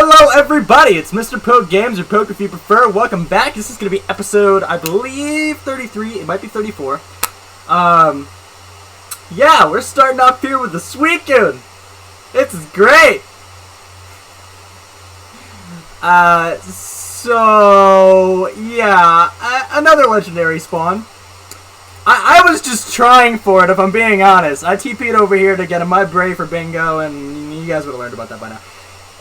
Hello everybody, it's Mr. Poke Games, or Poke if you prefer. Welcome back. This is going to be episode, I believe, 33. It might be 34. Yeah, we're starting off here with the Suicune. This is great. So, yeah, another legendary spawn. I was just trying for it, if I'm being honest. I TP'd over here to get a Mud Bray for bingo, and you guys would have learned about that by now.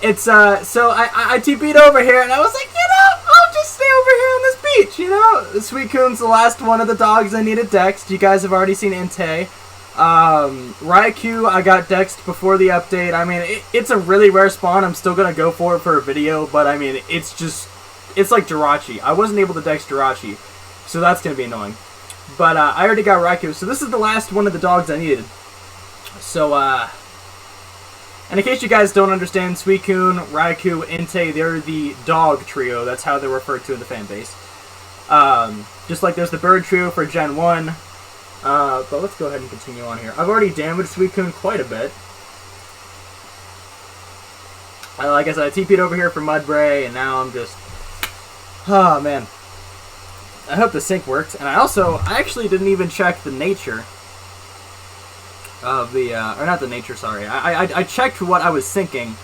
It's, so I TP'd over here, and I was like, I'll just stay over here on this beach, The Suicune's the last one of the dogs I needed dexed. You guys have already seen Entei. Raikou, I got dexed before the update. I mean, it's a really rare spawn. I'm still gonna go for it for a video, but I mean, it's like Jirachi. I wasn't able to dex Jirachi, so that's gonna be annoying. But, I already got Raikou, so this is the last one of the dogs I needed. So, and in case you guys don't understand, Suicune, Raikou, Entei, they're the dog trio. That's how they're referred to in the fan base. Just like there's the bird trio for Gen 1. But let's go ahead and continue on here. I've already damaged Suicune quite a bit. Like I said, I TP'd over here for Mud Bray, and now I'm just... Oh, man. I hope the sync worked. And I actually didn't even check the nature of the, or not the nature, sorry. I checked what I was syncing,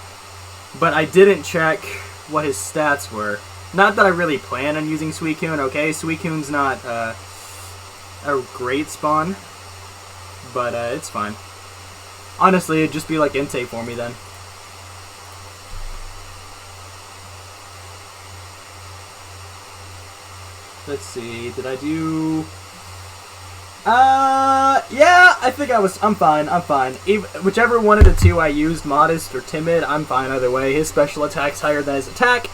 but I didn't check what his stats were. Not that I really plan on using Suicune, okay? Suicune's not, a great spawn, but, it's fine. Honestly, it'd just be like Entei for me then. Let's see, did I do... yeah, I think I'm fine. Whichever one of the two I used, Modest or Timid, I'm fine either way. His special attack's higher than his attack,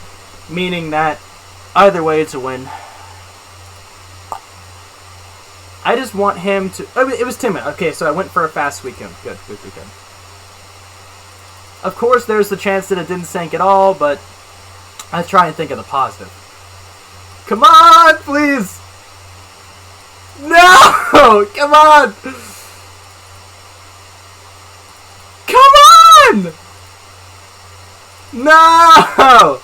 meaning that either way it's a win. I just want him to... Oh, it was Timid. Okay, so I went for a fast Suicune. Good. Of course, there's the chance that it didn't sync at all, but I try and think of the positive. Come on, please! No! Come on! Come on! No!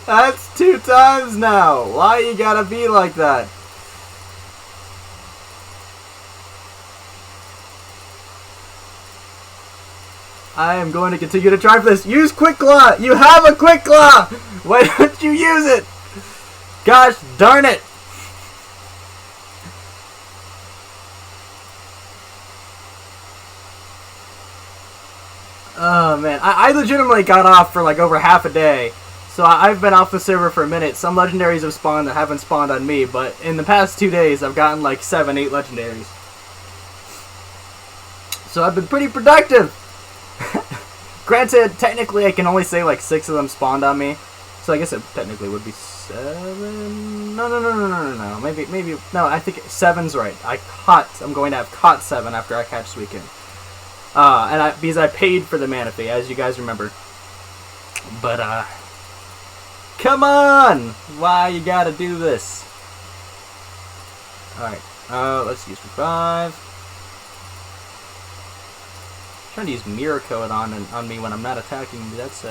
That's 2 times now. Why you gotta be like that? I am going to continue to try for this. Use Quick Claw! You have a Quick Claw! Why don't you use it? Gosh darn it! Oh man, I legitimately got off for like over half a day. So I've been off the server for a minute. Some legendaries have spawned that haven't spawned on me, but in the past 2 days I've gotten like 7, 8 legendaries. So I've been pretty productive! Granted, technically I can only say like 6 of them spawned on me. So I guess it technically would be 7... No. Maybe, no, I think 7's right. I'm going to have caught 7 after I catch Suicune. Because I paid for the Manaphy, as you guys remember. But, come on! Why you gotta do this? Alright, let's use Revive. I'm trying to use Mirror Code on me when I'm not attacking. That's,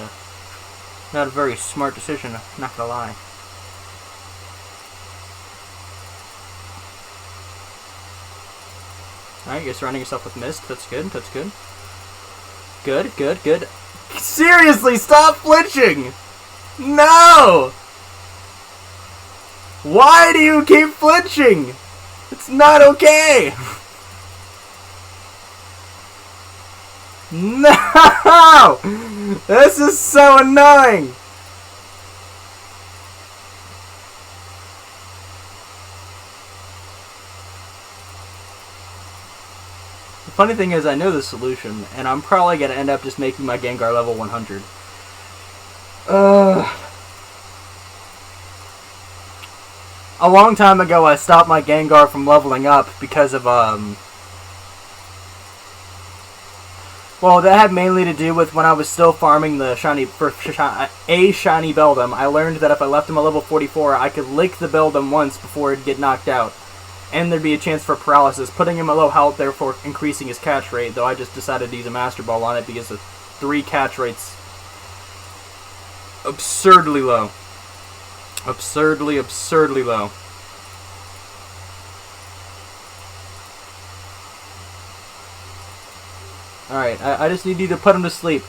not a very smart decision, not gonna lie. Alright, you're surrounding yourself with mist. That's good. Good. Seriously, stop flinching! No! Why do you keep flinching? It's not okay! No! This is so annoying! The funny thing is, I know the solution, and I'm probably going to end up just making my Gengar level 100. A long time ago, I stopped my Gengar from leveling up because of, well, that had mainly to do with when I was still farming the shiny Beldum. I learned that if I left him a level 44, I could lick the Beldum once before it'd get knocked out. And there'd be a chance for paralysis, putting him at low health, therefore increasing his catch rate, though I just decided to use a Master Ball on it because the 3 catch rates absurdly low. Absurdly low. Alright, I just need you to put him to sleep.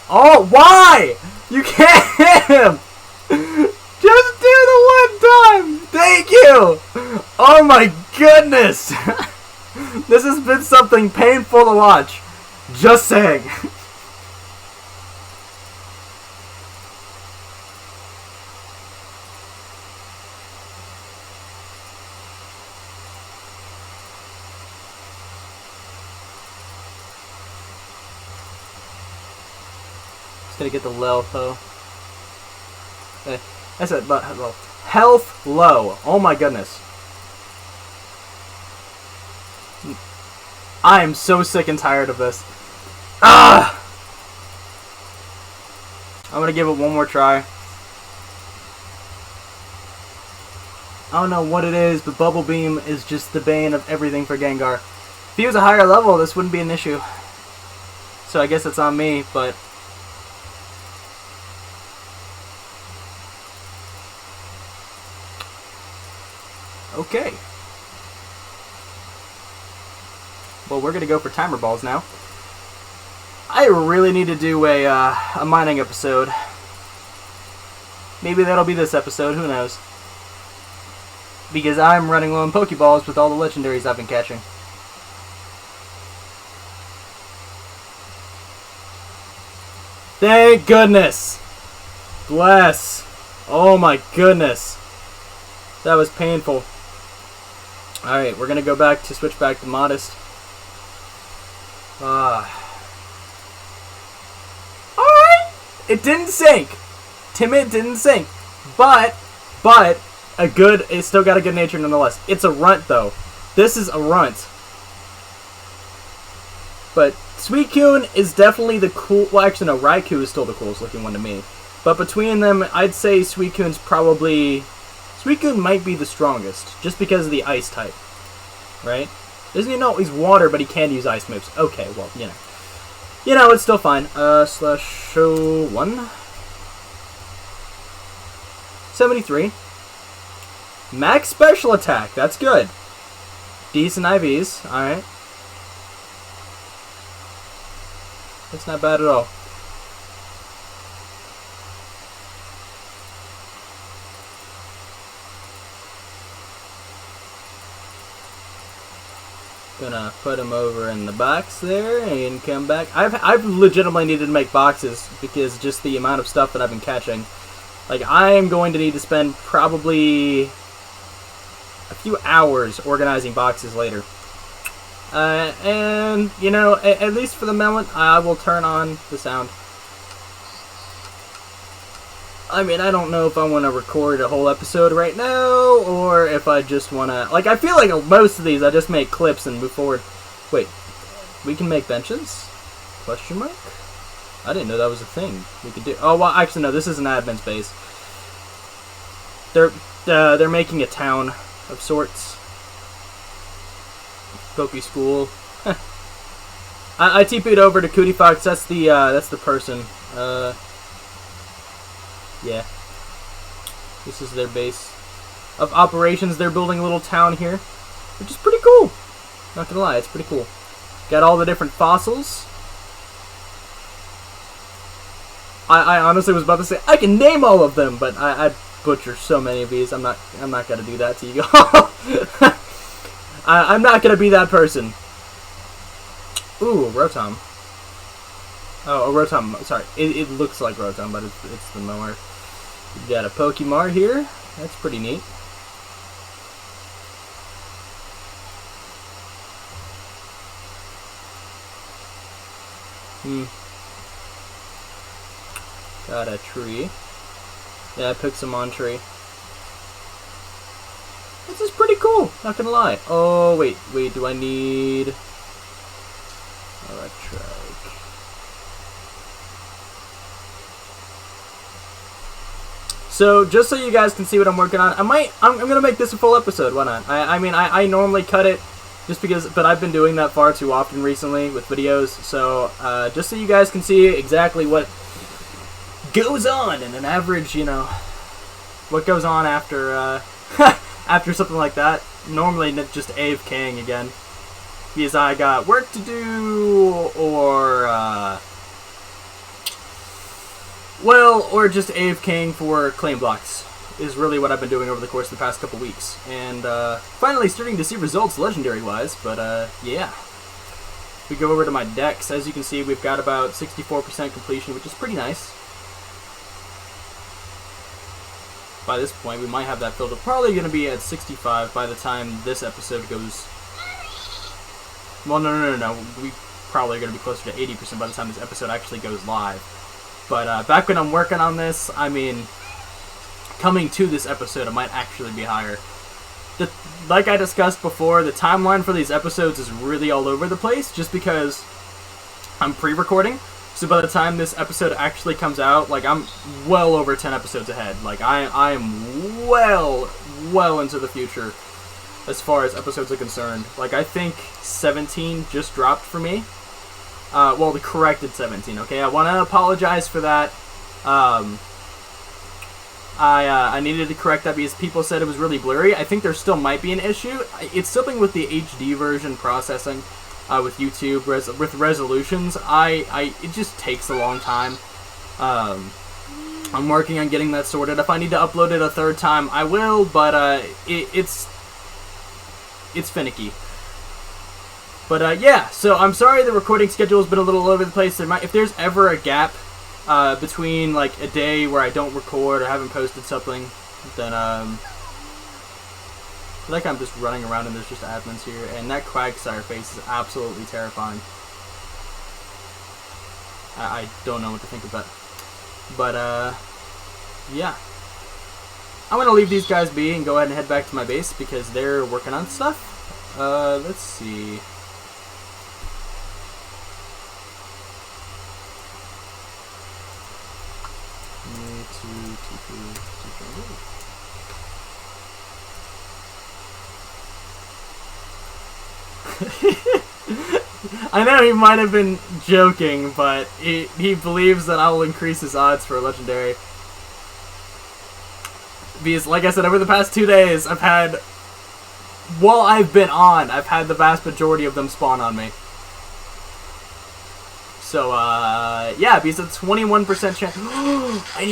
Oh, why? You can't hit him! Just do the one time! Thank you! Oh my goodness! This has been something painful to watch. Just saying. Gonna get the health though. I said low. Health low. Oh my goodness. I am so sick and tired of this. Ah! I'm gonna give it one more try. I don't know what it is, but Bubble Beam is just the bane of everything for Gengar. If he was a higher level, this wouldn't be an issue. So I guess it's on me, but... Okay. Well, we're gonna go for timer balls now. I really need to do a mining episode. Maybe that'll be this episode, who knows. Because I'm running low on Pokeballs with all the Legendaries I've been catching. Thank goodness! Bless! Oh my goodness! That was painful. Alright, we're gonna go back to switch back to Modest. Alright! It didn't sink! Timid didn't sink. But, it still got a good nature nonetheless. It's a runt though. This is a runt. But Suicune is definitely the cool... Well, actually no, Raikou is still the coolest looking one to me. But between them, I'd say Suicune's probably... Suicune might be the strongest, just because of the ice type. Right? Doesn't he know he's water, but he can use ice moves? Okay, well, you know. You know, it's still fine. Slash show 1. 73. Max special attack, that's good. Decent IVs, alright. That's not bad at all. Gonna put him over in the box there and come back. I've legitimately needed to make boxes because just the amount of stuff that I've been catching. Like, I am going to need to spend probably a few hours organizing boxes later. And, you know, at least for the moment, I will turn on the sound. I mean, I don't know if I want to record a whole episode right now, or if I just want to... Like, I feel like most of these, I just make clips and move forward. Wait, we can make benches? Question mark? I didn't know that was a thing we could do. Oh, well, actually, no, this is an admin space. They're making a town of sorts. Poke School. I TP'd over to Cootie Fox. That's the person. Yeah. This is their base of operations. They're building a little town here, which is pretty cool. Not gonna lie, it's pretty cool. Got all the different fossils. I honestly was about to say I can name all of them, but I butcher so many of these. I'm not gonna do that to you all. I'm not gonna be that person. Ooh, Rotom. Oh, a Rotom. Sorry, it looks like Rotom, but it's the mower. We got a Pokemon here. That's pretty neat. Got a tree. Yeah, Pixelmon tree. This is pretty cool, not gonna lie. Oh, wait, do I need... Electric. So, just so you guys can see what I'm working on, I'm gonna make this a full episode, why not? I mean, I normally cut it just because, but I've been doing that far too often recently with videos, so, just so you guys can see exactly what goes on in an average, you know, what goes on after after something like that. Normally just AFKing again, because I got work to do, or well, or just AFKing for claim blocks is really what I've been doing over the course of the past couple weeks, and finally starting to see results legendary wise. But yeah, we go over to my decks. As you can see, we've got about 64% completion, which is pretty nice. By this point, we might have that filled up. Probably going to be at 65 by the time this episode goes. Well, no. We probably are going to be closer to 80% by the time this episode actually goes live. But back when I'm working on this, I mean, coming to this episode, it might actually be higher. Like I discussed before, the timeline for these episodes is really all over the place, just because I'm pre-recording. So by the time this episode actually comes out, like, I'm well over 10 episodes ahead. Like, I am well into the future as far as episodes are concerned. Like, I think 17 just dropped for me. Well, the corrected 17, okay? I want to apologize for that. I needed to correct that because people said it was really blurry. I think there still might be an issue. It's something with the HD version processing. With YouTube, with resolutions, it just takes a long time. I'm working on getting that sorted. If I need to upload it a third time, I will, but it's finicky. But yeah, so I'm sorry the recording schedule has been a little all over the place. If there's ever a gap between like a day where I don't record or haven't posted something, then I feel like I'm just running around and there's just admins here, and that Quagsire face is absolutely terrifying. I don't know what to think about it. But, yeah. I'm gonna leave these guys be and go ahead and head back to my base because they're working on stuff. Let's see. I know he might have been joking, but he believes that I will increase his odds for a legendary. Because, like I said, over the past 2 days, I've had the vast majority of them spawn on me. So, yeah, because it's 21% chance. I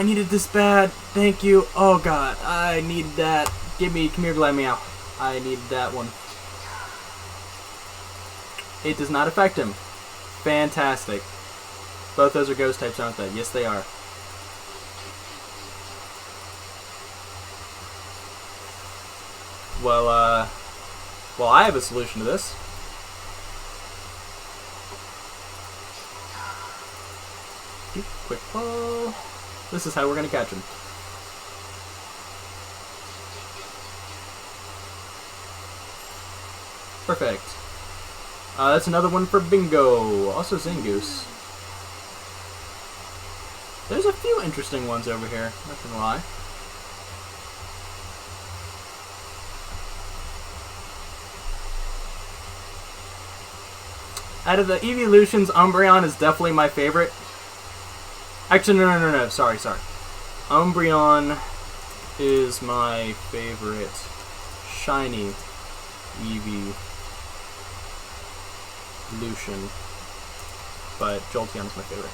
needed this bad. Thank you. Oh, God. I needed that. Come here, Glammeow. I needed that one. It does not affect him. Fantastic. Both those are ghost types, aren't they? Yes, they are. Well, I have a solution to this. Quick ball. This is how we're going to catch him. Perfect. That's another one for Bingo. Also Zingoose. There's a few interesting ones over here, not gonna lie. Out of the evolutions, Umbreon is definitely my favorite. Actually, no. Sorry. Umbreon is my favorite shiny evolution, but Jolteon is my favorite.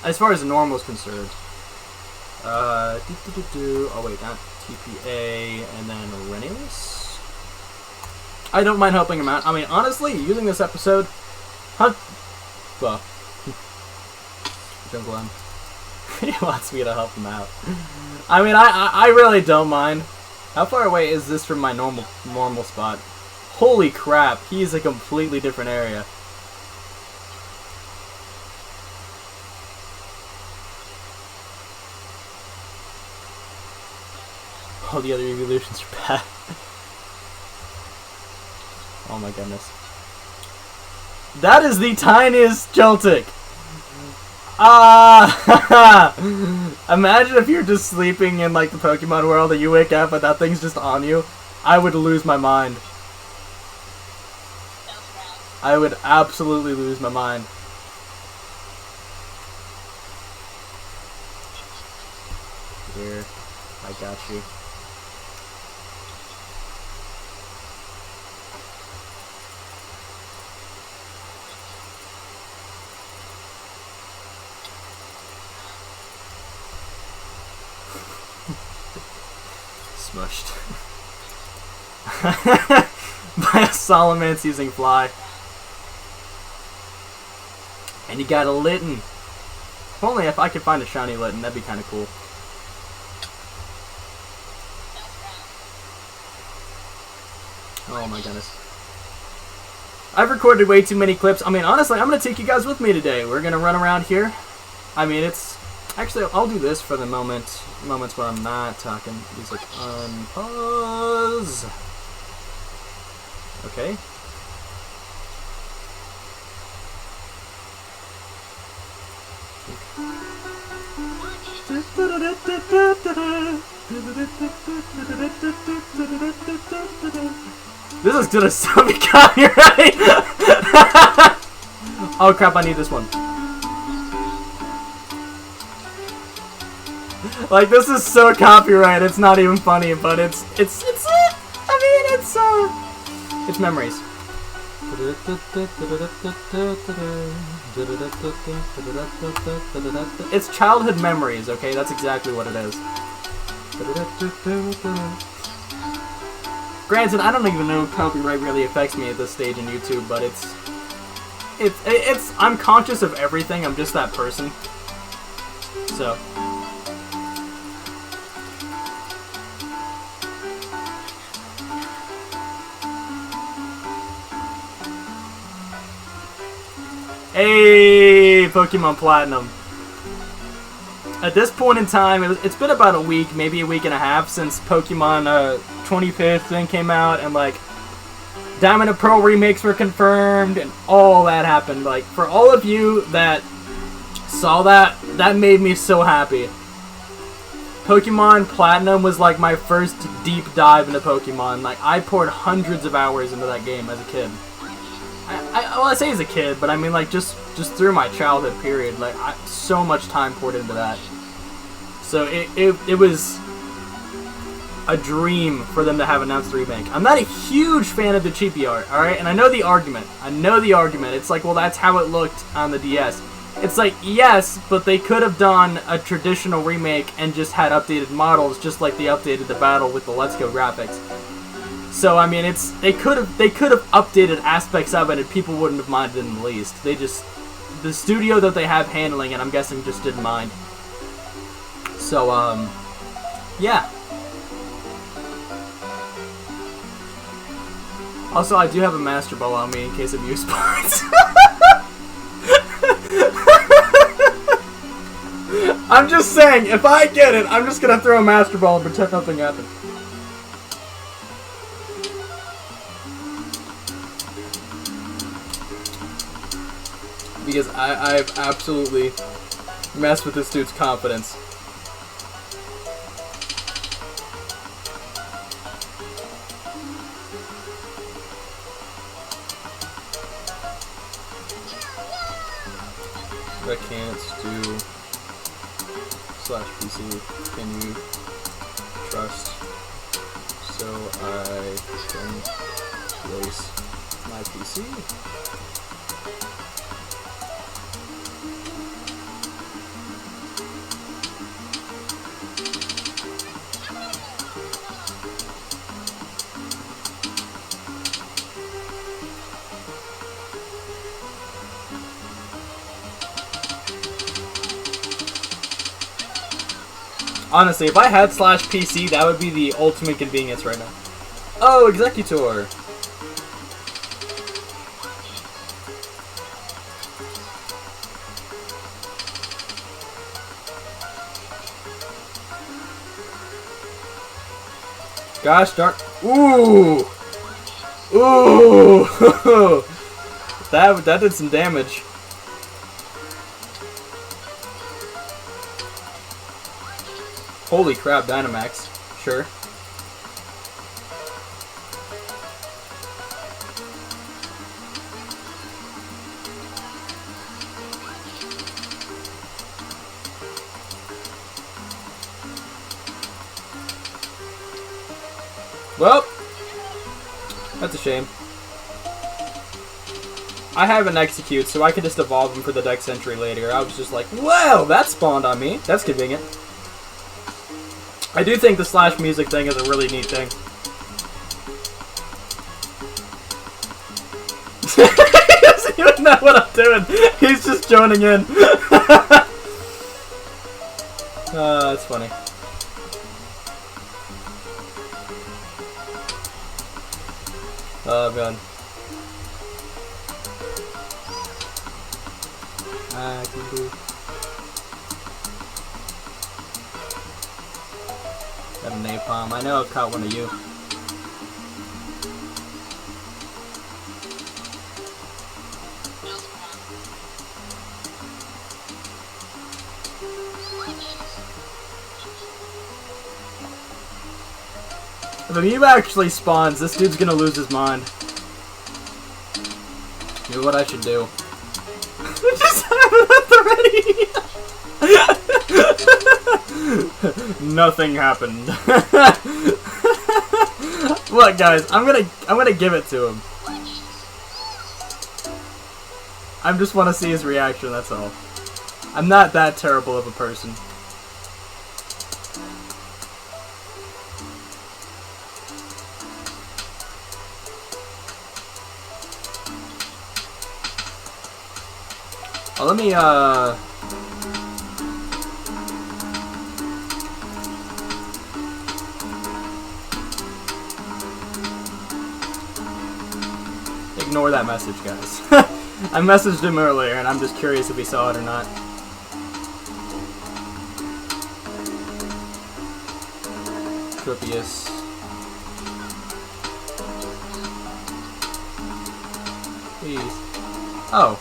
As far as the normal is concerned, oh wait, not TPA, and then Renelus. I don't mind helping him out. I mean, honestly, using this episode, well, Jungle he wants me to help him out. I mean, I really don't mind. How far away is this from my normal spot? Holy crap, he's a completely different area. All the other evolutions are bad. Oh my goodness. That is the tiniest Joltik! Imagine if you're just sleeping in like the Pokemon world and you wake up and that thing's just on you. I would lose my mind. I would absolutely lose my mind. Here, I got you. Smushed. By a Salamence using Fly. And you got a Litten. If only if I could find a shiny Litten, that'd be kind of cool. Oh my goodness. I've recorded way too many clips. I mean, honestly, I'm going to take you guys with me today. We're going to run around here. I mean, it's... Actually, I'll do this for the moments where I'm not talking. Music unpause. Okay. This is gonna so be copyright. Oh crap! I need this one. Like, this is so copyright. It's not even funny, but it's I mean, it's memories. It's childhood memories, okay? That's exactly what it is. Granted, I don't even know if copyright really affects me at this stage in YouTube, but it's I'm conscious of everything. I'm just that person. So. Hey, Pokemon Platinum. At this point in time, it's been about a week, maybe a week and a half since Pokemon 25th thing came out, and like Diamond and Pearl remakes were confirmed, and all that happened. Like, for all of you that saw that, that made me so happy. Pokemon Platinum was like my first deep dive into Pokemon. Like, I poured hundreds of hours into that game as a kid. Well, I say as a kid, but I mean, like, just through my childhood period, like, so much time poured into that. So it was a dream for them to have announced the remake. I'm not a huge fan of the chibi art, alright? And I know the argument. It's like, well, that's how it looked on the DS. It's like, yes, but they could have done a traditional remake and just had updated models, just like they updated the battle with the Let's Go graphics. So I mean, they could have updated aspects of it, and people wouldn't have minded in the least. The studio that they have handling it, I'm guessing, just didn't mind. So yeah. Also, I do have a Master Ball on me in case of use parts. I'm just saying, if I get it, I'm just gonna throw a Master Ball and pretend nothing happened. Because I've absolutely messed with this dude's confidence. I can't do /PC. Can you trust so I can place my PC? Honestly, if I had /PC, that would be the ultimate convenience right now. Oh, Executor! Gosh darn. Ooh! Ooh! that did some damage. Holy crap, Dynamax. Sure. Well, that's a shame. I have an Execute, so I can just evolve him for the Dex entry later. I was just like, well, that spawned on me. That's convenient. I do think the slash music thing is a really neat thing. He doesn't even know what I'm doing. He's just joining in. That's funny. Oh, God. I can do. Got a napalm. I know I've caught one of you. If a Mew actually spawns, this dude's gonna lose his mind. You know what I should do? Just have it at the ready. Nothing happened. Look, guys, I'm gonna give it to him. I just want to see his reaction. That's all. I'm not that terrible of a person. Oh, let me, ignore that message, guys. I messaged him earlier, and I'm just curious if he saw it or not. Tropius. Please. Oh.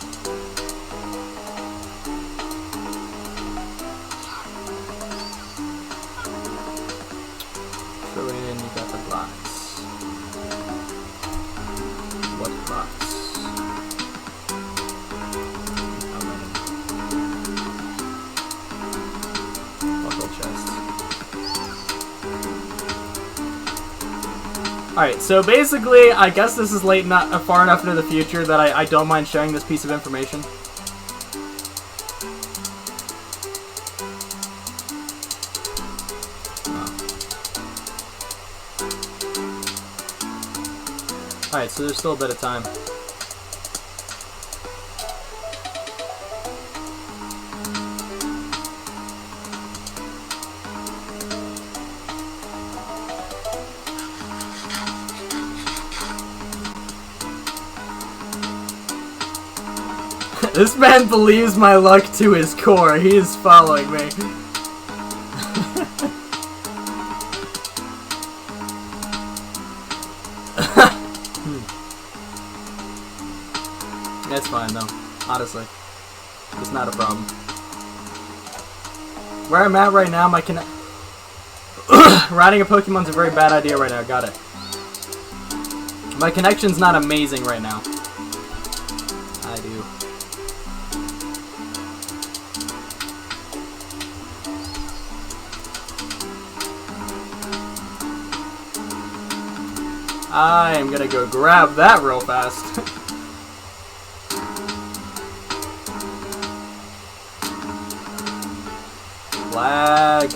Throw in, you got the blocks. What blocks? Buckle chest. Alright, so basically, I guess this is late, not far enough into the future that I don't mind sharing this piece of information. Alright, so there's still a bit of time. This man believes my luck to his core. He is following me. That's fine though, honestly. It's not a problem. Where I'm at right now, my riding a Pokemon's a very bad idea right now, got it. My connection's not amazing right now. I do. I am gonna go grab that real fast. Flag.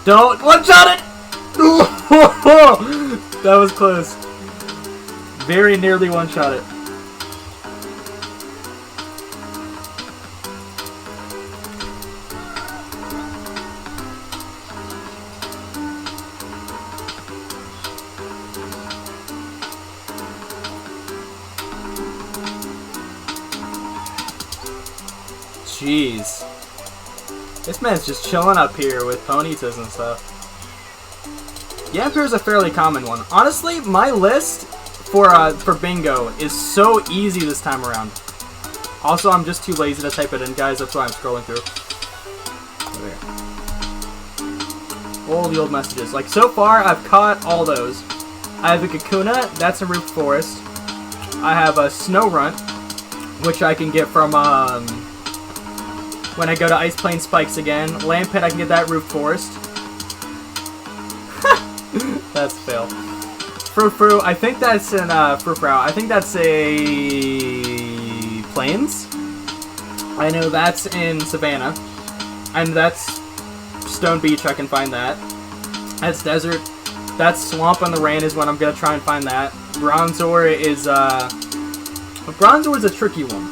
Don't one-shot it! That was close. Very nearly one-shot it. Jeez. This man's just chilling up here with ponytas and stuff. Yamper is a fairly common one. Honestly, my list for bingo is so easy this time around. Also, I'm just too lazy to type it in, guys. That's why I'm scrolling through. all the old messages. Like, so far, I've caught all those. I have a Kakuna, that's a Root Forest. I have a Snow Runt, which I can get from, when I go to Ice Plain Spikes again. Lampet, I can get that Root Forest. That's a fail. Frou-Frou, I think that's in, Frou-Frou, I think that's a... Plains? I know that's in Savannah. And that's Stone Beach, I can find that. That's Desert. That's Swamp on the Rain is when I'm gonna try and find that. Bronzor is, Bronzor is a tricky one.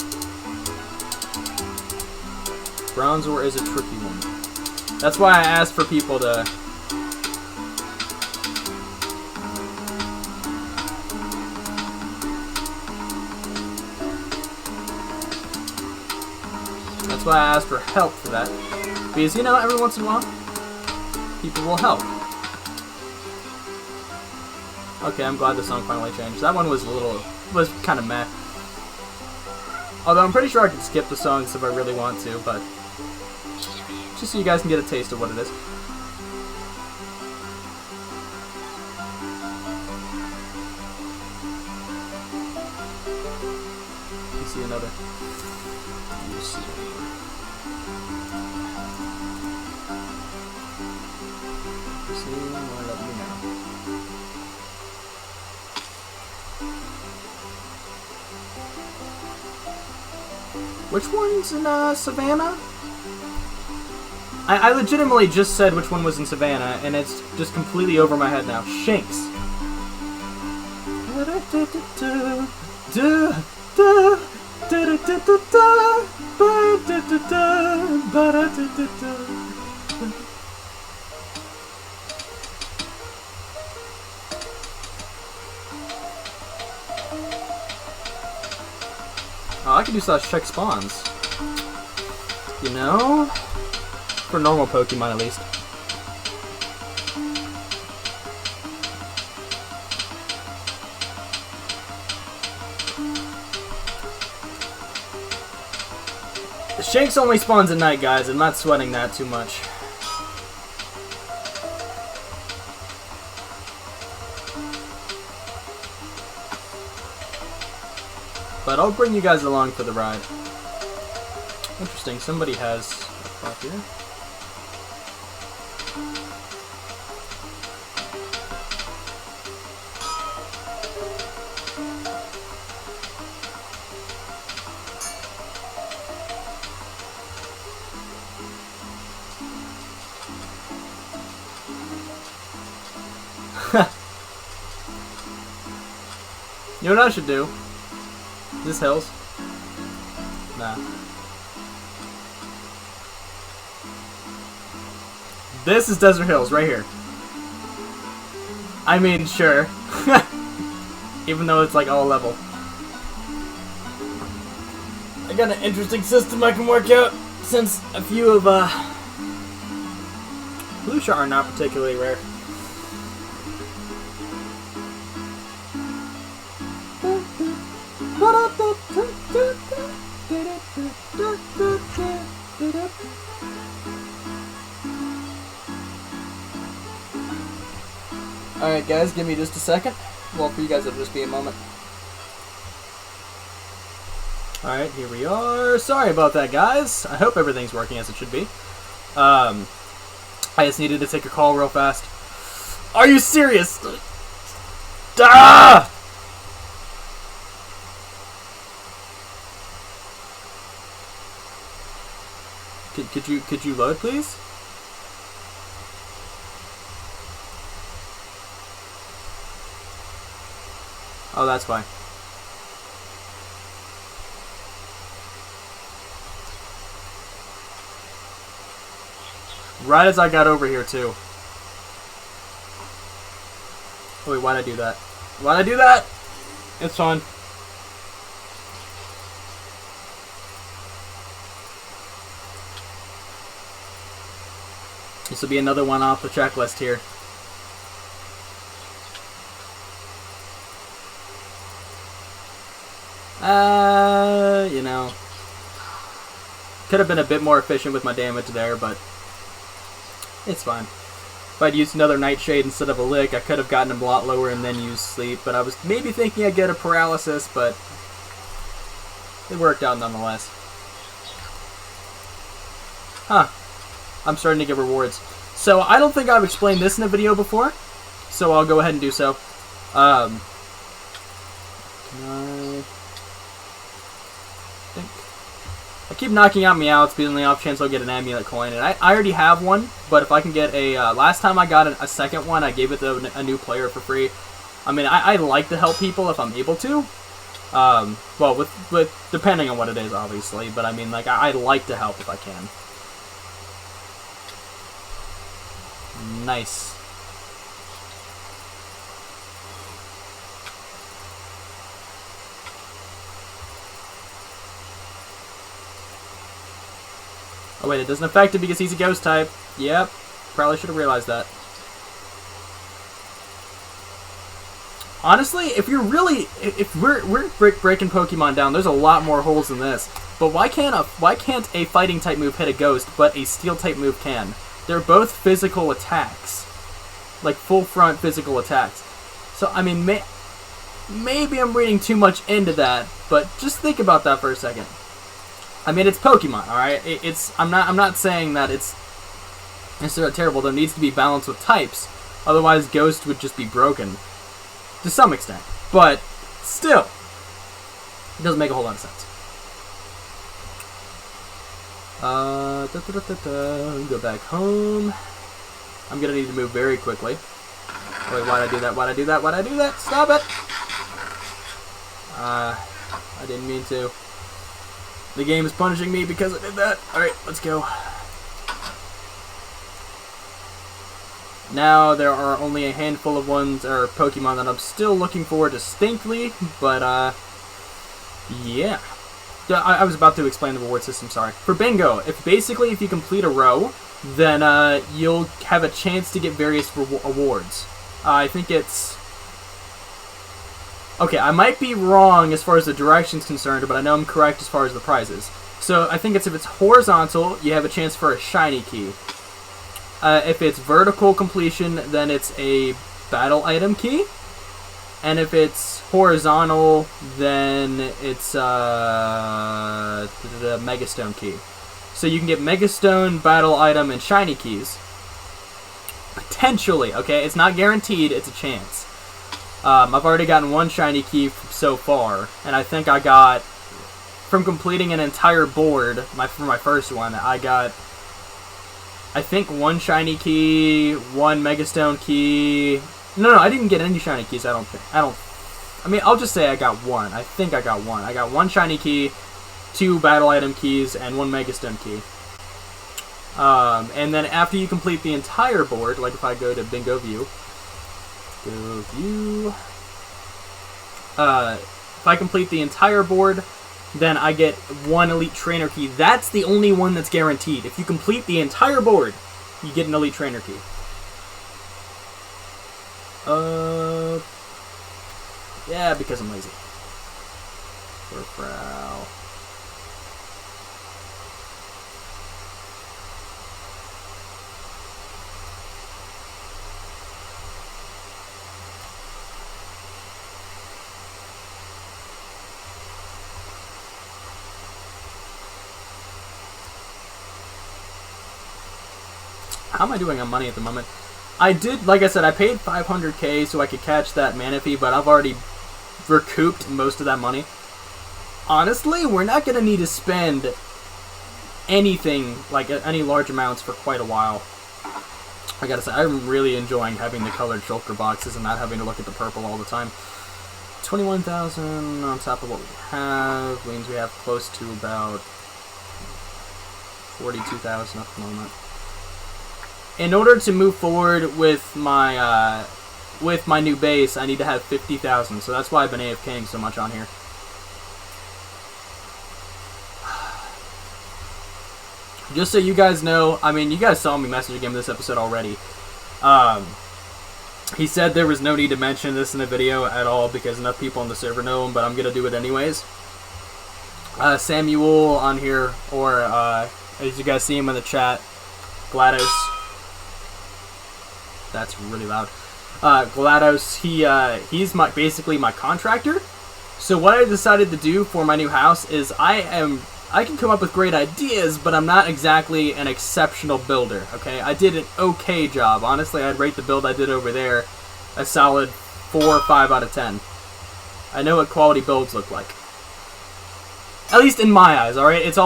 Bronzor is a tricky one. That's why I asked for people to... That's why I asked for help for that. Because, you know, every once in a while, people will help. Okay, I'm glad the song finally changed. That one was was kind of meh. Although I'm pretty sure I can skip the songs if I really want to, but just so you guys can get a taste of what it is. You see another. You see. Which one's in Savannah? I legitimately just said which one was in Savannah, and it's just completely over my head now. Shanks. Oh, I could do slash check spawns. You know? For normal Pokemon, at least. The Shanks only spawns at night, guys. I'm not sweating that too much. But I'll bring you guys along for the ride. Interesting, somebody has a crop here. You know what I should do? Is this hills? Nah. This is Desert Hills, right here. I mean, sure. Even though it's like all level. I got an interesting system I can work out, since a few of, Lucia are not particularly rare. Alright guys, give me just a second. Well, for you guys, it'll just be a moment. Alright, here we are. Sorry about that, guys. I hope everything's working as it should be. I just needed to take a call real fast. Are you serious? Ah! Could you load, please? Oh, that's why. Right as I got over here, too. Oh, wait, why'd I do that? Why'd I do that? It's fun. This will be another one off the checklist here. You know, could have been a bit more efficient with my damage there, but it's fine. If I'd used another Nightshade instead of a Lick, I could have gotten him a lot lower and then used Sleep. But I was maybe thinking I'd get a Paralysis, but it worked out nonetheless. Huh. I'm starting to get rewards. So I don't think I've explained this in a video before, so I'll go ahead and do so. Can I keep knocking out Meowths because on the off chance I'll get an Amulet Coin. And I already have one, but if I can get a... last time I got a second one, I gave it to a new player for free. I mean, I like to help people if I'm able to. Well, with depending on what it is, obviously. But I mean, like, I like to help if I can. Nice. Oh wait, it doesn't affect it because he's a ghost type. Yep, probably should have realized that. Honestly, if we're breaking Pokemon down, there's a lot more holes than this. But why can't a fighting type move hit a ghost, but a steel type move can? They're both physical attacks, like full front physical attacks. So I mean, maybe I'm reading too much into that, but just think about that for a second. I mean, it's Pokemon, all right. I'm not saying that it's necessarily terrible. There needs to be balance with types, otherwise Ghost would just be broken to some extent. But still, it doesn't make a whole lot of sense. Go back home. I'm gonna need to move very quickly. Wait, why'd I do that? Why'd I do that? Why'd I do that? Stop it! I didn't mean to. The game is punishing me because I did that. Alright, let's go. Now there are only a handful of Pokemon that I'm still looking for distinctly, but yeah. I was about to explain the reward system, sorry. For Bingo, if you complete a row, then you'll have a chance to get various awards. I think it's... Okay, I might be wrong as far as the direction's concerned, but I know I'm correct as far as the prizes. So I think if it's horizontal, you have a chance for a shiny key. If it's vertical completion, then it's a battle item key. And if it's horizontal, then it's the Megastone key. So you can get Megastone, battle item, and shiny keys. Potentially, okay? It's not guaranteed, it's a chance. I've already gotten one shiny key so far, and I think I got, from completing an entire board, for my first one, I got, I think, one shiny key, one Megastone key. No, I didn't get any shiny keys, I mean, I'll just say I got one. I think I got one. I got one shiny key, 2 battle item keys, and 1 Megastone key. And then after you complete the entire board, like if I go to Bingo View, if I complete the entire board, then I get 1 Elite Trainer key. That's the only one that's guaranteed. If you complete the entire board, you get an Elite Trainer key. Yeah, because I'm lazy. Furfrou. How am I doing on money at the moment? I did, like I said, I paid 500k so I could catch that Manaphy, but I've already recouped most of that money. Honestly, we're not going to need to spend anything, like any large amounts, for quite a while. I gotta say, I'm really enjoying having the colored shulker boxes and not having to look at the purple all the time. 21,000 on top of what we have means we have close to about 42,000 at the moment. In order to move forward with my new base, I need to have 50,000, so that's why I've been AFKing so much on here. Just so you guys know, I mean, you guys saw me message him this episode already. He said there was no need to mention this in the video at all because enough people on the server know him, but I'm gonna do it anyways. Samuel on here, or as you guys see him in the chat, GLaDOS. That's really loud. GLaDOS, he's basically my contractor. So what I decided to do for my new house is I can come up with great ideas, but I'm not exactly an exceptional builder, okay? I did an okay job. Honestly, I'd rate the build I did over there a solid 4 or 5 out of 10. I know what quality builds look like. At least in my eyes, alright? It's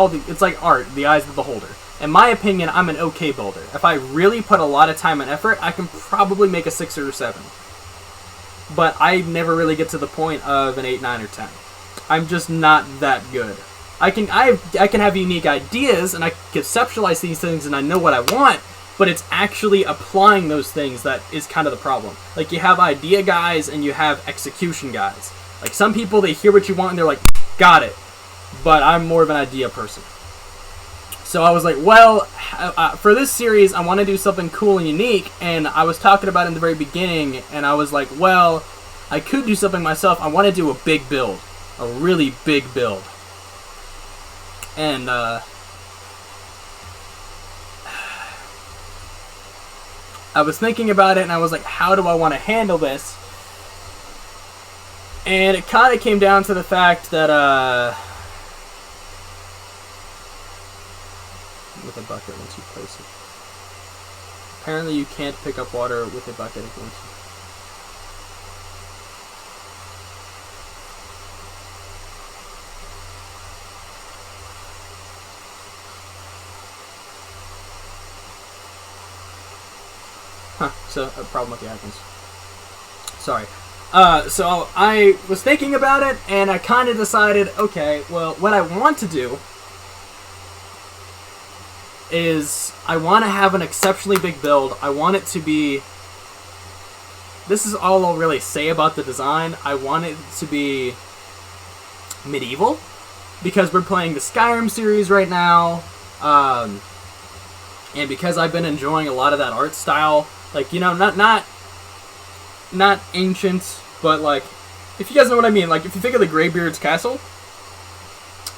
like art, the eyes of the beholder. In my opinion, I'm an okay builder. If I really put a lot of time and effort, I can probably make a 6 or 7. But I never really get to the point of an 8, 9, or 10. I'm just not that good. I can have unique ideas, and I conceptualize these things, and I know what I want, but it's actually applying those things that is kind of the problem. Like, you have idea guys, and you have execution guys. Like, some people, they hear what you want, and they're like, got it. But I'm more of an idea person. So I was like, well, for this series, I want to do something cool and unique, and I was talking about it in the very beginning, and I was like, well, I could do something myself. I want to do a big build. A really big build. And, I was thinking about it, and I was like, how do I want to handle this? And it kind of came down to the fact that, with a bucket once you place it. Apparently you can't pick up water with a bucket once you... Huh, so a problem with the icons. Sorry. So I was thinking about it, and I kind of decided, okay, well, what I want to do is I want to have an exceptionally big build. I want it to be... This is all I'll really say about the design. I want it to be medieval, because we're playing the Skyrim series right now, and because I've been enjoying a lot of that art style. Like, you know, not ancient, but like, if you guys know what I mean, like, if you think of the Greybeard's castle,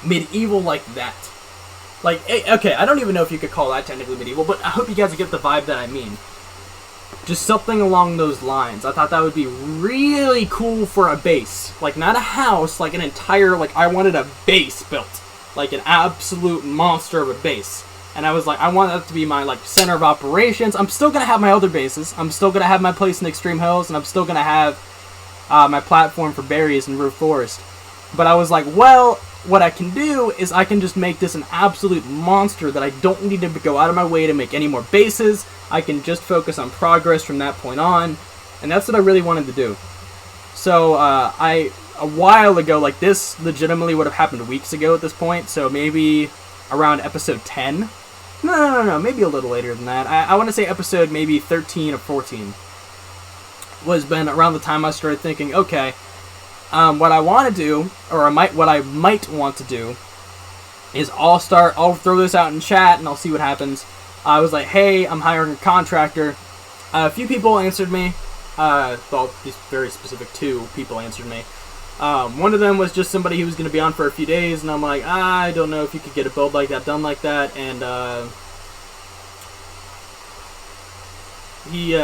medieval like that. Like, okay, I don't even know if you could call that technically medieval, but I hope you guys get the vibe that I mean. Just something along those lines. I thought that would be really cool for a base. Like, not a house, like an entire, like, I wanted a base built. Like, an absolute monster of a base. And I was like, I want that to be my, like, center of operations. I'm still going to have my other bases. I'm still going to have my place in Extreme Hills, and I'm still going to have my platform for berries in Roof Forest. But I was like, well, what I can do is I can just make this an absolute monster that I don't need to go out of my way to make any more bases. I can just focus on progress from that point on. And that's what I really wanted to do. So, a while ago, like, this legitimately would have happened weeks ago at this point. So maybe around episode 10. No, maybe a little later than that. I want to say episode maybe 13 or 14 was been around the time I started thinking, okay, what I want to do, or what I might want to do, is I'll throw this out in chat and I'll see what happens. I was like, hey, I'm hiring a contractor. A few people answered me. Well, these very specific 2 people answered me. One of them was just somebody who was going to be on for a few days, and I'm like, I don't know if you could get a build like that done like that, and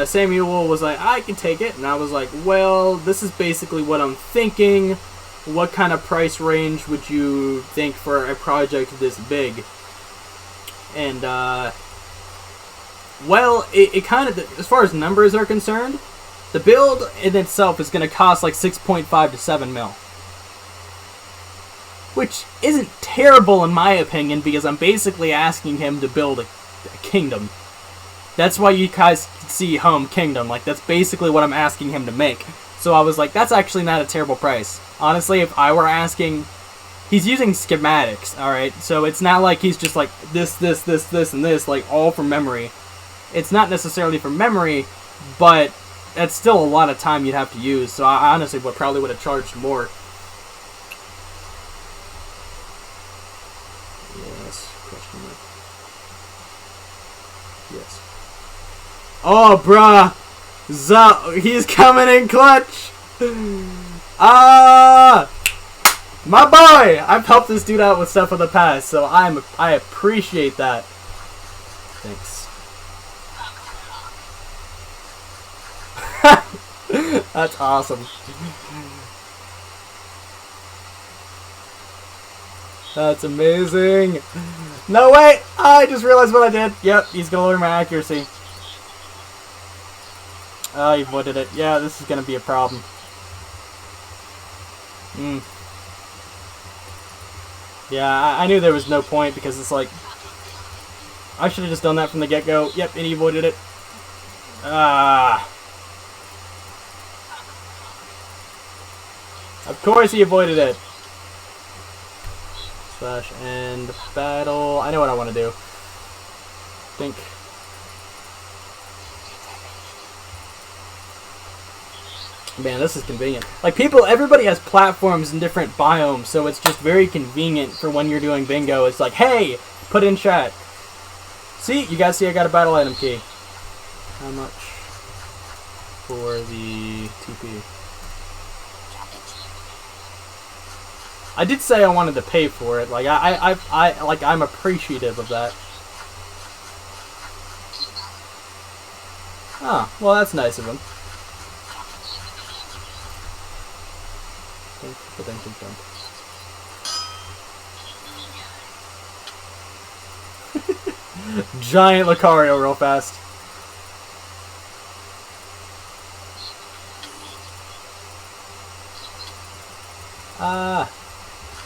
Samuel was like, I can take it, and I was like, well, this is basically what I'm thinking. What kind of price range would you think for a project this big? And, well, it kind of, as far as numbers are concerned, the build in itself is going to cost like 6.5 to 7 mil. Which isn't terrible in my opinion, because I'm basically asking him to build a kingdom. That's why you guys see Home Kingdom. Like, that's basically what I'm asking him to make. So I was like, that's actually not a terrible price. Honestly, if I were asking... He's using schematics, alright? So it's not like he's just like, this, and this, like, all from memory. It's not necessarily from memory, but that's still a lot of time you'd have to use. So I honestly probably would have charged more. Yes, question mark. Yes. Oh, bruh! He's coming in clutch! My boy! I've helped this dude out with stuff in the past, so I appreciate that. Thanks. That's awesome. That's amazing. No, wait! I just realized what I did. Yep, he's gonna lower my accuracy. Oh, he avoided it. Yeah, this is gonna be a problem. Yeah, I knew there was no point because it's like... I should have just done that from the get-go. Yep, and he avoided it. Ah. Of course he avoided it. Slash end battle. I know what I want to do. Think. Man, this is convenient. Like, everybody has platforms in different biomes, so it's just very convenient for when you're doing bingo. It's like, hey, put in chat. See, you guys see I got a battle item key. How much for the TP? I did say I wanted to pay for it. Like I'm appreciative of that. Oh, well, that's nice of him. Giant Lucario real fast. Ah.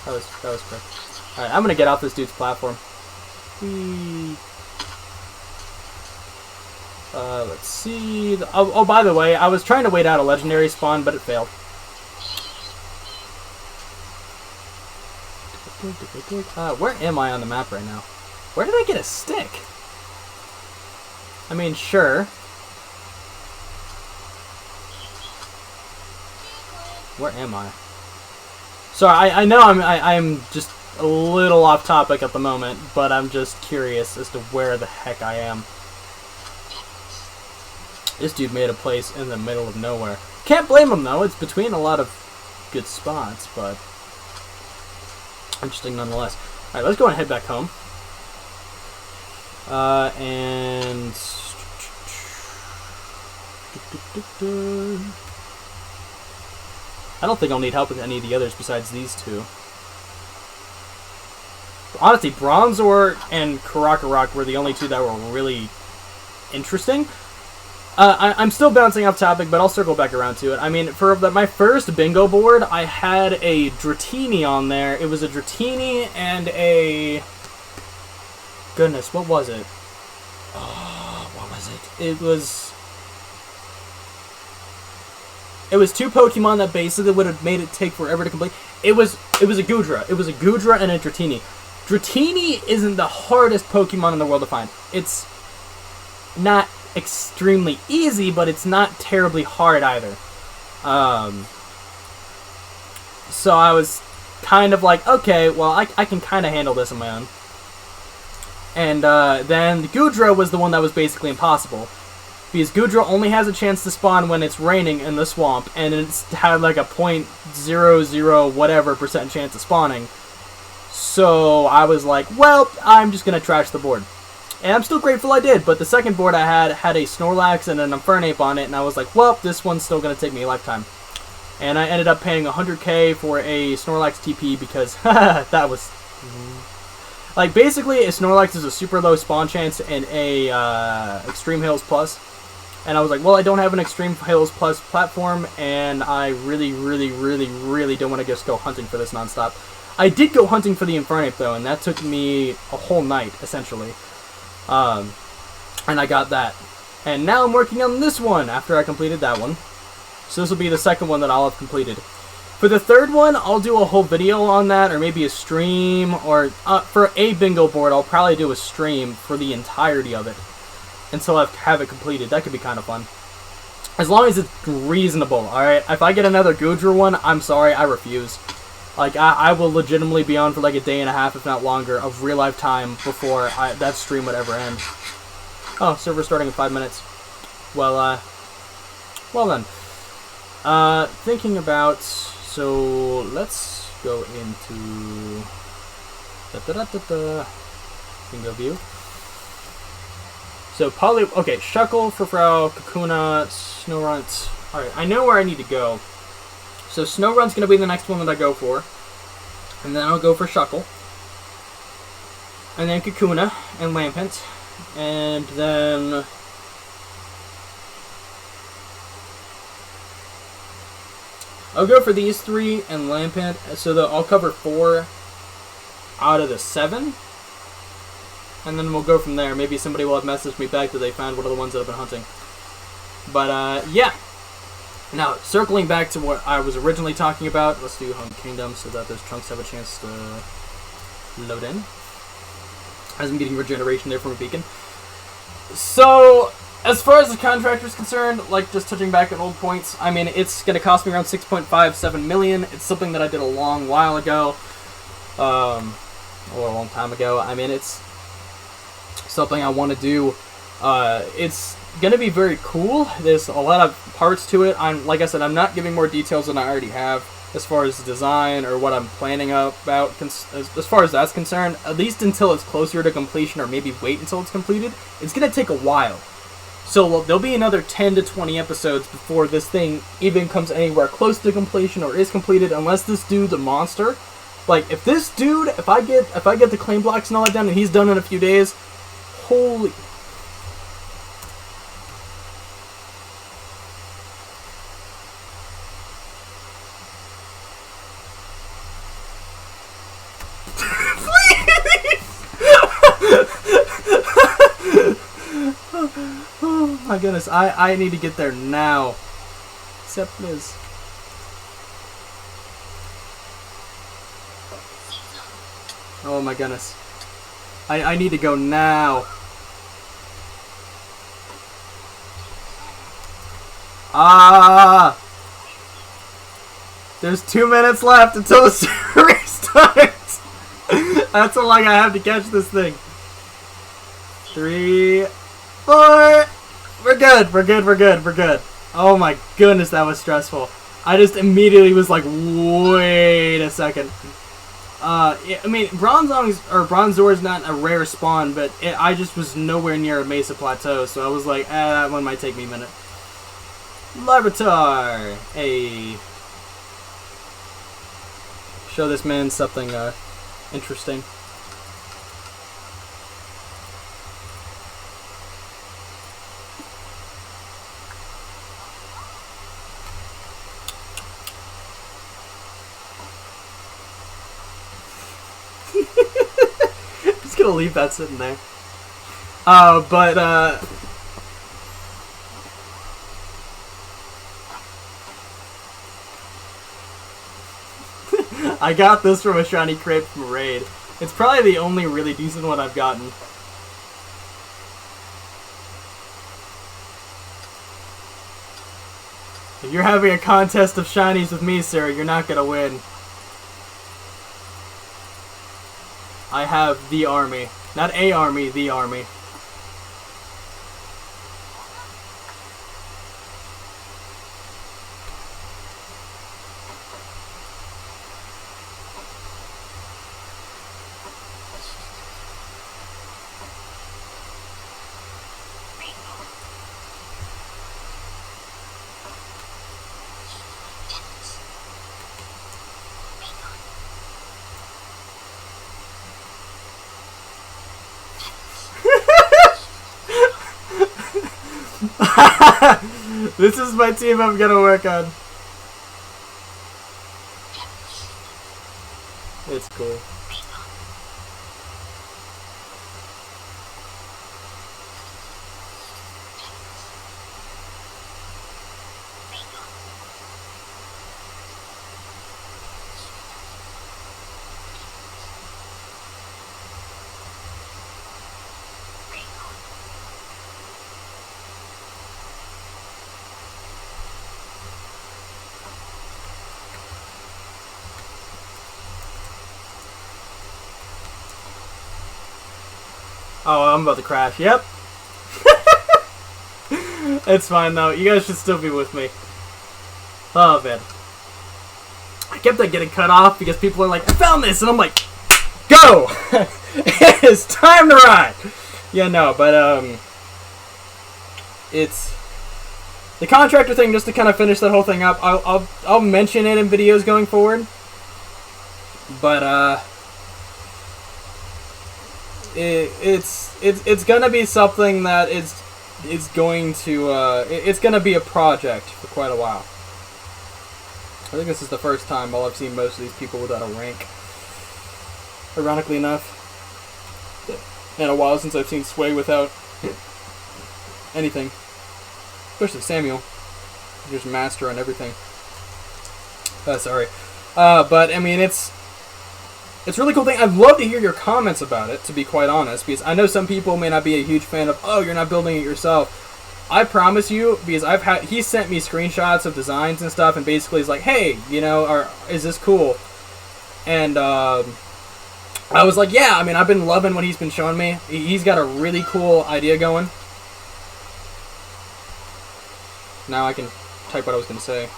That was quick. Alright, I'm gonna get off this dude's platform. Whee. Let's see. Oh, by the way, I was trying to wait out a legendary spawn, but it failed. Where am I on the map right now? Where did I get a stick? I mean, sure. Where am I? Sorry, I know I'm just a little off topic at the moment, but I'm just curious as to where the heck I am. This dude made a place in the middle of nowhere. Can't blame him though, it's between a lot of good spots, but interesting nonetheless. Alright, let's go and head back home. And... I don't think I'll need help with any of the others besides these two. Honestly, Bronzor and Karakarok were the only two that were really interesting. I'm still bouncing off topic, but I'll circle back around to it. I mean, for my first bingo board, I had a Dratini on there. It was a Dratini and a... Goodness, what was it? Oh, what was it? It was two Pokemon that basically would have made it take forever to complete. It was a Goodra. It was a Goodra and a Dratini. Dratini isn't the hardest Pokemon in the world to find. It's not extremely easy, but it's not terribly hard either. So I was kind of like, okay, well, I can kind of handle this on my own. And then the Goodra was the one that was basically impossible. Because Goodra only has a chance to spawn when it's raining in the swamp, and it's had like a 0.00 whatever % chance of spawning. So I was like, well, I'm just going to trash the board. And I'm still grateful I did, but the second board I had a Snorlax and an Infernape on it, and I was like, well, this one's still going to take me a lifetime. And I ended up paying 100k for a Snorlax TP because that was... Like, basically, a Snorlax is a super low spawn chance in a Extreme Hills Plus. And I was like, well, I don't have an Extreme Hills Plus platform, and I really, really, really, really don't want to just go hunting for this nonstop. I did go hunting for the Infernape, though, and that took me a whole night, essentially. And I got that. And now I'm working on this one after I completed that one. So this will be the second one that I'll have completed. For the third one, I'll do a whole video on that, or maybe a stream, or for a bingo board, I'll probably do a stream for the entirety of it until I have it completed. That could be kind of fun. As long as it's reasonable, alright? If I get another Goodra one, I'm sorry, I refuse. Like, I will legitimately be on for like a day and a half, if not longer, of real-life time before that stream would ever end. Oh, server starting in 5 minutes. Well then. Thinking about... So, let's go into... bingo view. So okay, Shuckle, Frau, Kakuna, Snowrunt. Alright, I know where I need to go. So Snowrunt's going to be the next one that I go for. And then I'll go for Shuckle. And then Kakuna and Lampent. And then... I'll go for these 3 and Lampent. So that I'll cover 4 out of the 7. And then we'll go from there. Maybe somebody will have messaged me back that they found one of the ones that I've been hunting. But, yeah. Now, circling back to what I was originally talking about, let's do Home Kingdom so that those chunks have a chance to load in. As I'm getting regeneration there from a beacon. So, as far as the contractor is concerned, like just touching back at old points, I mean, it's going to cost me around 6.57 million. It's something that I did a long while ago. Or a long time ago. I mean, it's something I want to do. It's gonna be very cool. There's a lot of parts to it. Like I said, I'm not giving more details than I already have as far as design or what I'm planning about as far as that's concerned, at least until it's closer to completion, or maybe wait until it's completed. It's gonna take a while. So there'll be another 10 to 20 episodes before this thing even comes anywhere close to completion or is completed, unless this dude's a monster. Like, if this dude, if I get the claim blocks and all that done, and he's done in a few days, holy... Oh my goodness, I need to get there now. Except please. Oh my goodness. I need to go now. Ah! There's 2 minutes left until the series starts. That's how long I have to catch this thing. 3, 4. We're good. We're good. We're good. We're good. Oh my goodness, that was stressful. I just immediately was like, wait a second. Yeah, I mean, Bronzor is not a rare spawn, but I just was nowhere near a Mesa Plateau, so I was like, that one might take me a minute. Larvitar! Hey. Show this man something interesting. Just gonna leave that sitting there. I got this from a shiny crate from Raid. It's probably the only really decent one I've gotten. If you're having a contest of shinies with me, sir, you're not gonna win. I have the army. Not a army, the army. This is my team I'm gonna work on. It's cool. Oh, I'm about to crash. Yep. It's fine, though. You guys should still be with me. Oh, man. I kept on getting cut off because people are like, I found this! And I'm like, go! It's time to ride! Yeah, no, but, it's the contractor thing. Just to kind of finish that whole thing up, I'll mention it in videos going forward. But it's gonna be something that is going to it's gonna be a project for quite a while. I think this is the first time I've seen most of these people without a rank. Ironically enough, in a while since I've seen Sway without anything, especially Samuel. There's master on everything. Sorry, but I mean it's a really cool thing. I'd love to hear your comments about it, to be quite honest, because I know some people may not be a huge fan of, oh, you're not building it yourself. I promise you, because he sent me screenshots of designs and stuff, and basically he's like, hey, you know, is this cool? And I was like, yeah, I mean, I've been loving what he's been showing me. He's got a really cool idea going. Now I can type what I was going to say.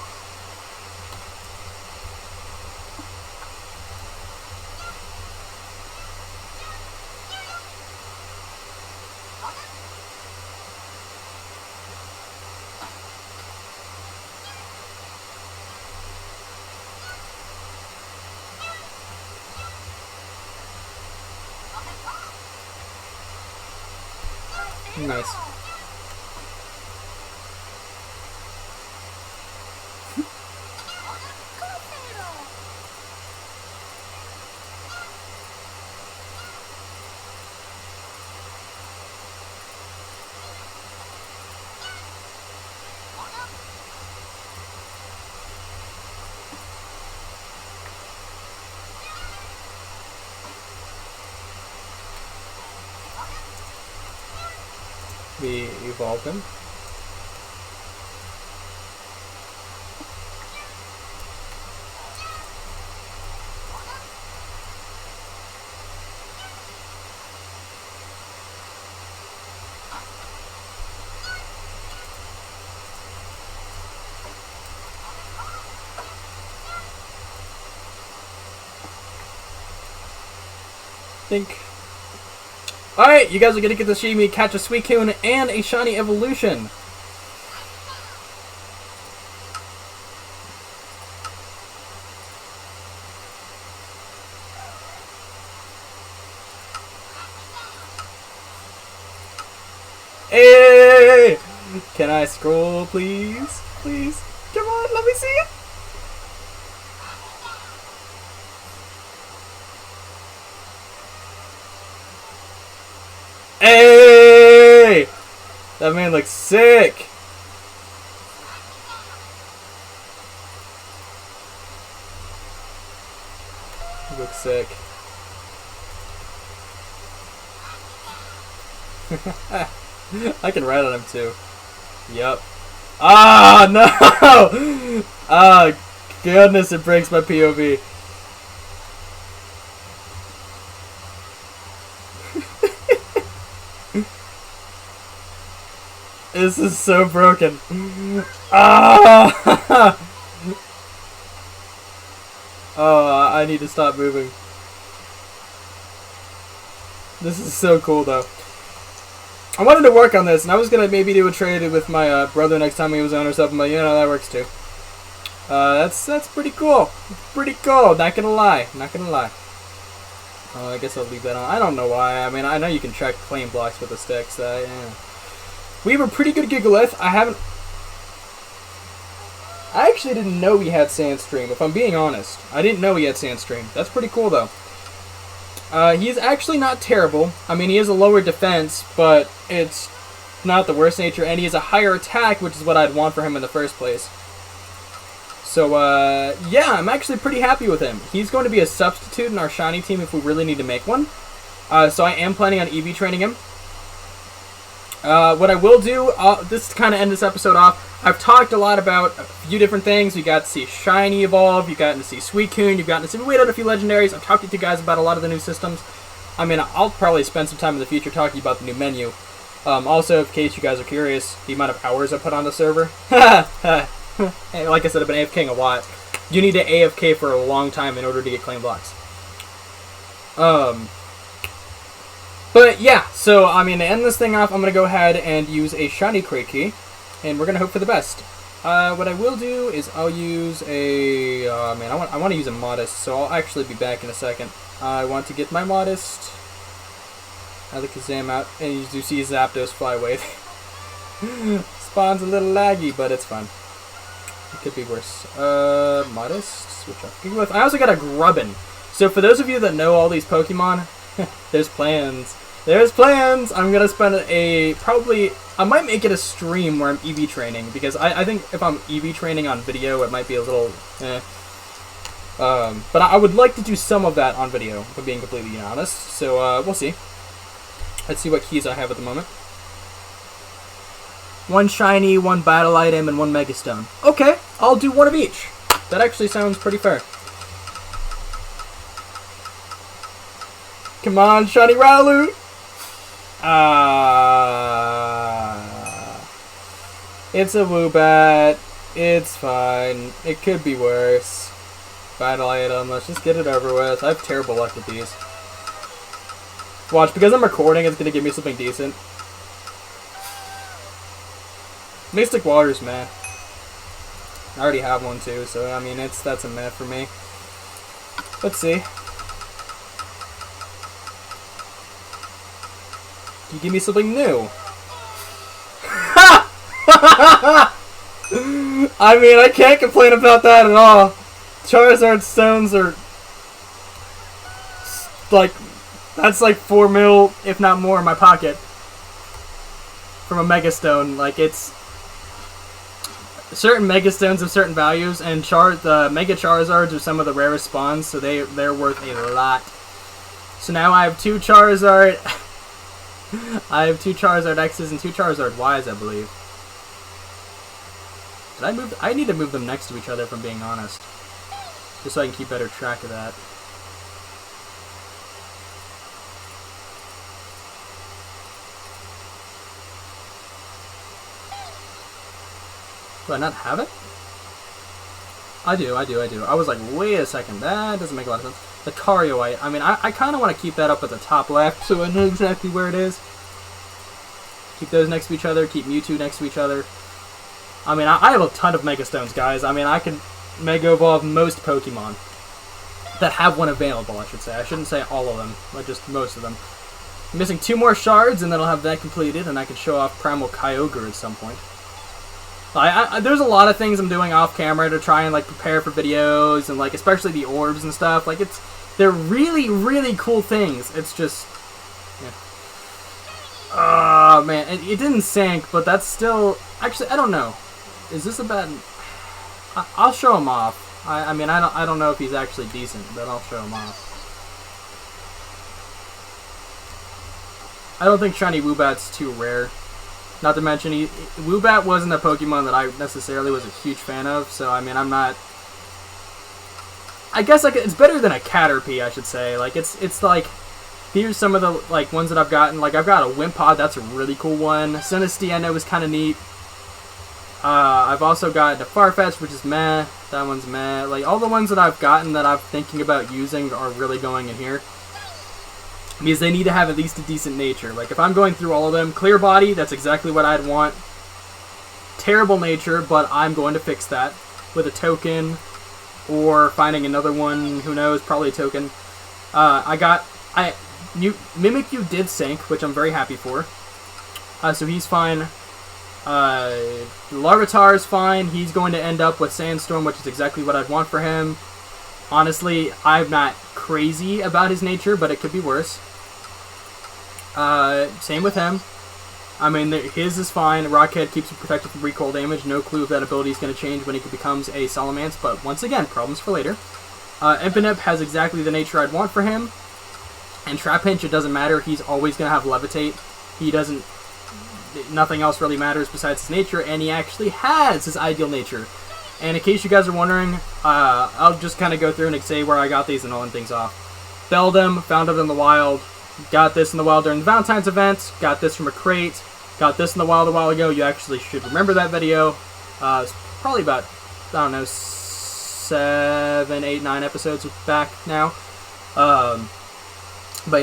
Nice. We evolve him. Think. Alright, you guys are going to get to see me catch a Suicune and a shiny evolution. Hey! Can I scroll, please? Please? Come on, let me see it. Hey! That man looks sick! He looks sick. I can ride on him too. Yep. Ah, no! Ah, goodness, it breaks my POV. This is so broken. Ah! Oh, I need to stop moving. This is so cool, though. I wanted to work on this, and I was gonna maybe do a trade with my brother next time he was on or something, but you know, that works too. That's pretty cool. Pretty cool. Not gonna lie. Not gonna lie. I guess I'll leave that on. I don't know why. I mean, I know you can check claim blocks with the sticks. Yeah. We have a pretty good Gigalith. I actually didn't know he had Sandstream, if I'm being honest. I didn't know he had Sandstream. That's pretty cool, though. He's actually not terrible. I mean, he has a lower defense, but it's not the worst nature, and he has a higher attack, which is what I'd want for him in the first place. So, yeah, I'm actually pretty happy with him. He's going to be a substitute in our shiny team if we really need to make one. So I am planning on EV training him. What I will do, this to kind of end this episode off, I've talked a lot about a few different things. You got to see Shiny evolve, you've gotten to see Suicune, you've gotten to see, we waited on a few Legendaries. I've talked to you guys about a lot of the new systems. I mean, I'll probably spend some time in the future talking about the new menu. Also, in case you guys are curious, the amount of hours I put on the server. Like I said, I've been AFKing a lot. You need to AFK for a long time in order to get claim blocks. But yeah, so So, I mean, to end this thing off, I'm going to go ahead and use a shiny crate key, and we're going to hope for the best. What I will do is I'll use a... man, I want to use a Modest, so I'll actually be back in a second. I want to get my Modest. Alakazam out, and you do see Zapdos fly away. Spawn's a little laggy, but it's fun. It could be worse. Modest, switch up Gigalith. I also got a Grubbin. So for those of you that know all these Pokemon, there's plans. There's plans! I'm gonna spend I might make it a stream where I'm EV training, because I think if I'm EV training on video, it might be a little, but I would like to do some of that on video, if I'm being completely honest. So, we'll see. Let's see what keys I have at the moment. One shiny, one battle item, and one megastone. Okay, I'll do one of each. That actually sounds pretty fair. Come on, shiny Rowlet! It's a Woobat. It's fine. It could be worse. Battle item. Let's just get it over with. I have terrible luck with these. Watch, because I'm recording, it's gonna give me something decent. Mystic Water's meh. I already have one too, so I mean that's a meh for me. Let's see. Can you give me something new? I mean, I can't complain about that at all. Charizard stones are like, that's like 4 mil, if not more, in my pocket from a Megastone. Like, it's certain Megastones have certain values, and the Mega Charizards are some of the rarest spawns, so they're worth a lot. So now I have 2 Charizard. I have 2 Charizard X's and 2 Charizard Y's, I believe. Did I move? I need to move them next to each other, if I'm being honest. Just so I can keep better track of that. Do I not have it? I do. I was like, wait a second, that doesn't make a lot of sense. The Carioite, I mean, I kind of want to keep that up at the top left, so I know exactly where it is. Keep those next to each other, keep Mewtwo next to each other. I mean, I have a ton of Megastones, guys. I mean, I can Mega Evolve most Pokemon that have one available, I should say. I shouldn't say all of them, but just most of them. I'm missing 2 more shards, and then I'll have that completed, and I can show off Primal Kyogre at some point. There's a lot of things I'm doing off camera to try and like prepare for videos, and like especially the orbs and stuff. Like they're really, really cool things. It's just, yeah. Oh man, it didn't sync, but that's still, actually I don't know. Is this a bad? I'll show him off. I mean I don't know if he's actually decent, but I'll show him off. I don't think shiny Woobat's too rare. Not to mention, Woobat wasn't a Pokemon that I necessarily was a huge fan of, so I mean, I'm not... I guess it's better than a Caterpie, I should say. Like, it's like, here's some of the like ones that I've gotten. Like, I've got a Wimpod, that's a really cool one. Sinistea, I know, is kind of neat. I've also got the Farfetch'd, which is meh. That one's meh. Like, all the ones that I've gotten that I'm thinking about using are really going in here. Because they need to have at least a decent nature. Like, if I'm going through all of them, Clear Body, that's exactly what I'd want. Terrible nature, but I'm going to fix that with a token, or finding another one, who knows, probably a token. Mimikyu did sync, which I'm very happy for. So he's fine. Larvitar is fine. He's going to end up with Sandstorm, which is exactly what I'd want for him. Honestly, I'm not crazy about his nature, but it could be worse. Same with him. I mean, his is fine. Rockhead keeps him protected from recoil damage. No clue if that ability is going to change when he becomes a Salamence, but once again, problems for later. Impinip has exactly the nature I'd want for him. And Trapinch, it doesn't matter. He's always going to have Levitate. He doesn't... Nothing else really matters besides his nature, and he actually has his ideal nature. And in case you guys are wondering, I'll just kind of go through and say where I got these and all and things off. Beldum, found it in the wild. Got this in the wild during the Valentine's event. Got this from a crate. Got this in the wild a while ago. You actually should remember that video. It's probably about, I don't know, 7, 8, 9 episodes back now. But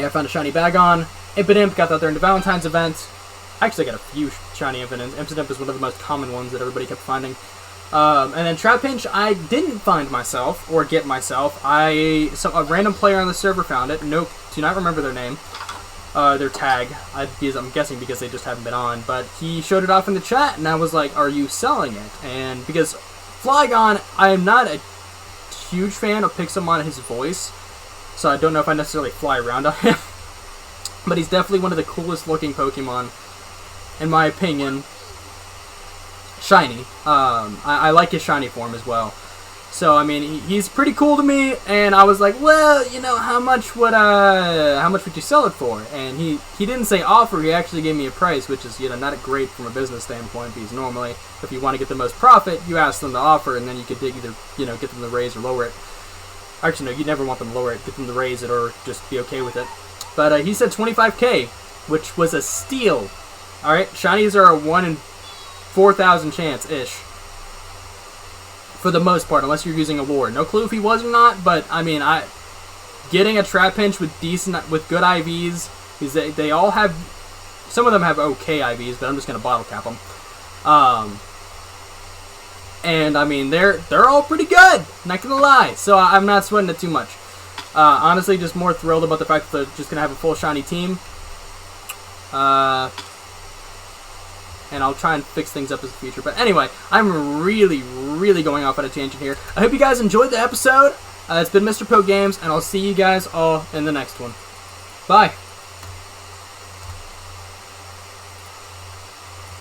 yeah, I found a shiny Bagon. Impidimp got that during the Valentine's event. I actually got a few shiny Impidimp. Impidimp is one of the most common ones that everybody kept finding. And then Trapinch, I didn't find myself, or get myself. A random player on the server found it. Nope, do not remember their name. Their tag. I'm guessing because they just haven't been on. But he showed it off in the chat, and I was like, are you selling it? And because Flygon, I am not a huge fan of Pixelmon and his voice, so I don't know if I necessarily fly around on him. But he's definitely one of the coolest looking Pokemon, in my opinion. Shiny. I like his shiny form as well. So I mean, he's pretty cool to me, and I was like, well, you know, how much would you sell it for? And he didn't say offer. He actually gave me a price, which is, you know, not great from a business standpoint, because normally if you want to get the most profit, you ask them to offer, and then you could either, you know, get them to raise or lower it. Actually, no, you never want them to lower it. Get them to raise it or just be okay with it. But he said 25K, which was a steal. All right, shinies are a 1 in 4,000 chance-ish. For the most part, unless you're using a lure. No clue if he was or not, but I mean, getting a Trapinch with good IVs, they all have, some of them have okay IVs, but I'm just gonna bottle cap them. And I mean, they're all pretty good, not gonna lie. So I'm not sweating it too much. Honestly, just more thrilled about the fact that they're just gonna have a full shiny team. And I'll try and fix things up as a future. But anyway, I'm really, really going off on a tangent here. I hope you guys enjoyed the episode. It's been Mr. Poe Games, and I'll see you guys all in the next one. Bye.